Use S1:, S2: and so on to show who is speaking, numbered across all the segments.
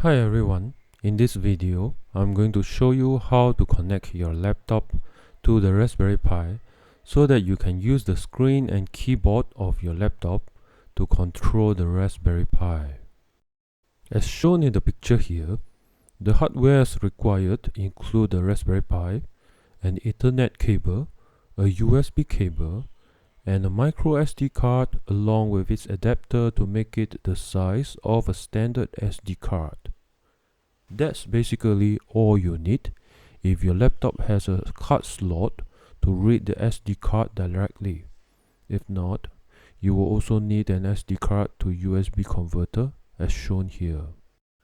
S1: Hi everyone, in this video I'm going to show you how to connect your laptop to the Raspberry Pi so that you can use the screen and keyboard of your laptop to control the Raspberry Pi. As shown in the picture here, the hardwares required include the Raspberry Pi, an Ethernet cable, a USB cable, and a micro SD card along with its adapter to make it the size of a standard SD card. That's basically all you need if your laptop has a card slot to read the SD card directly. If not, you will also need an SD card to USB converter as shown here.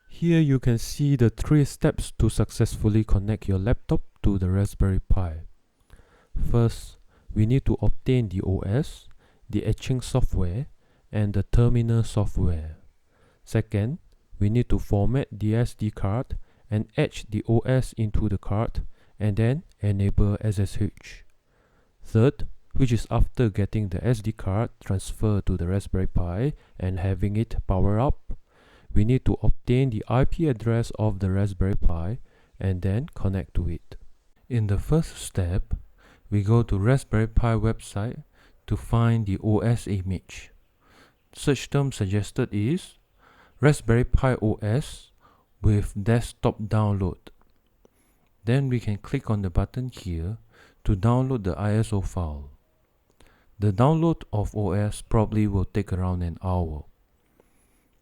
S1: Here you can see the 3 steps to successfully connect your laptop to the Raspberry Pi. First, we need to obtain the OS, the etching software, and the terminal software. Second, we need to format the SD card and etch the OS into the card and then enable SSH. Third, which is after getting the SD card transferred to the Raspberry Pi and having it power up, we need to obtain the IP address of the Raspberry Pi and then connect to it. In the first step, we go to Raspberry Pi website to find the OS image. Search term suggested is Raspberry Pi OS with desktop download. Then we can click on the button here to download the ISO file. The download of OS probably will take around an hour.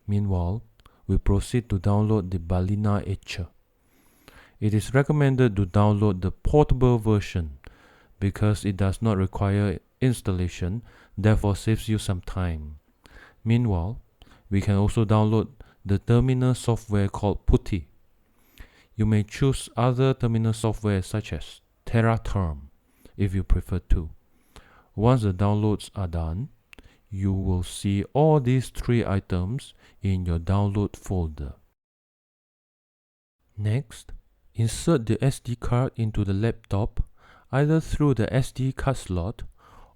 S1: Meanwhile, we proceed to download the Balena Etcher. It is recommended to download the portable version because it does not require installation, therefore saves you some time. Meanwhile, we can also download the terminal software called PuTTY. You may choose other terminal software such as TerraTerm if you prefer to. Once the downloads are done, you will see all these 3 items in your download folder. Next, insert the SD card into the laptop either through the SD card slot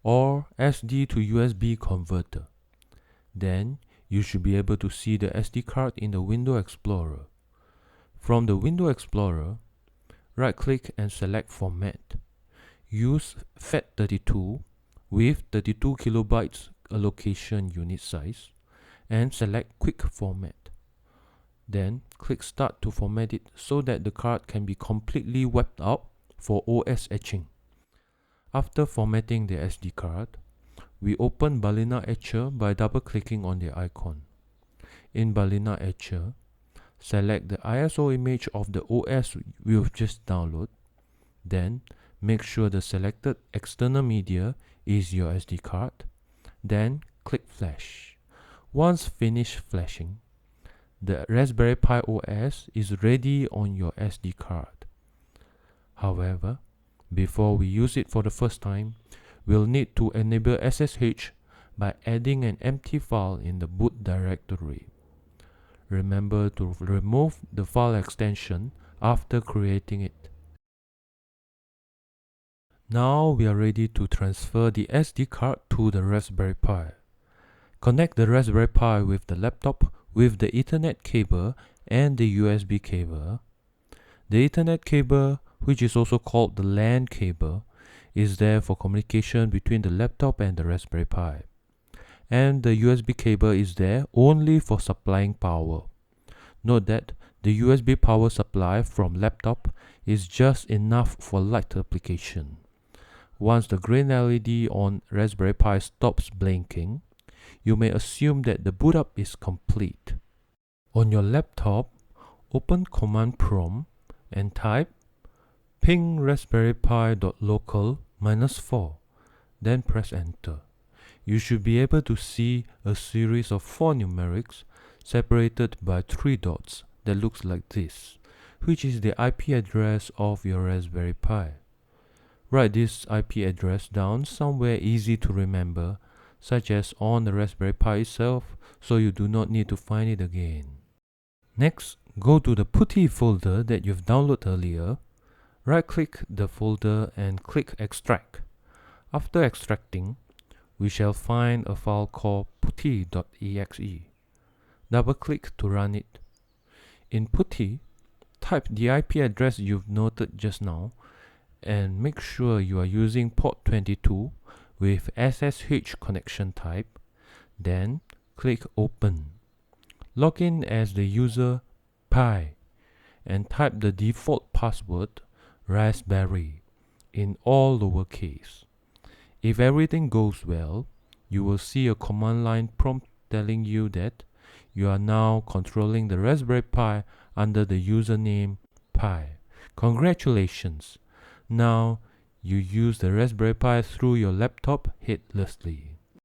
S1: or SD to USB converter. Then, you should be able to see the SD card in the Window Explorer. From the Window Explorer, right-click and select Format. Use FAT32 with 32 kilobytes allocation unit size and select Quick Format. Then, click Start to format it so that the card can be completely wiped out for OS etching. After formatting the SD card, we open Balena Etcher by double-clicking on the icon. In Balena Etcher, select the ISO image of the OS we've just downloaded. Then, make sure the selected external media is your SD card. Then, click Flash. Once finished flashing, the Raspberry Pi OS is ready on your SD card. However, before we use it for the first time, we'll need to enable SSH by adding an empty file in the boot directory. Remember to remove the file extension after creating it. Now we are ready to transfer the SD card to the Raspberry Pi. Connect the Raspberry Pi with the laptop with the Ethernet cable and the USB cable. The Ethernet cable, which is also called the LAN cable, is there for communication between the laptop and the Raspberry Pi. And the USB cable is there only for supplying power. Note that the USB power supply from laptop is just enough for light application. Once the green LED on Raspberry Pi stops blinking, you may assume that the boot up is complete. On your laptop, open Command Prompt and type ping raspberrypi.local-4, then press enter. You should be able to see a series of 4 numerics separated by 3 dots that looks like this, which is the IP address of your Raspberry Pi. Write this IP address down somewhere easy to remember, such as on the Raspberry Pi itself, so you do not need to find it again. Next, go to the PuTTY folder that you've downloaded earlier. Right-click the folder and click Extract. After extracting, we shall find a file called putty.exe. Double-click to run it. In PuTTY, type the IP address you've noted just now and make sure you are using port 22 with SSH connection type. Then click Open. Log in as the user Pi and type the default password Raspberry in all lowercase. If everything goes well, you will see a command line prompt telling you that you are now controlling the Raspberry Pi under the username Pi. Congratulations! Now you use the Raspberry Pi through your laptop headlessly.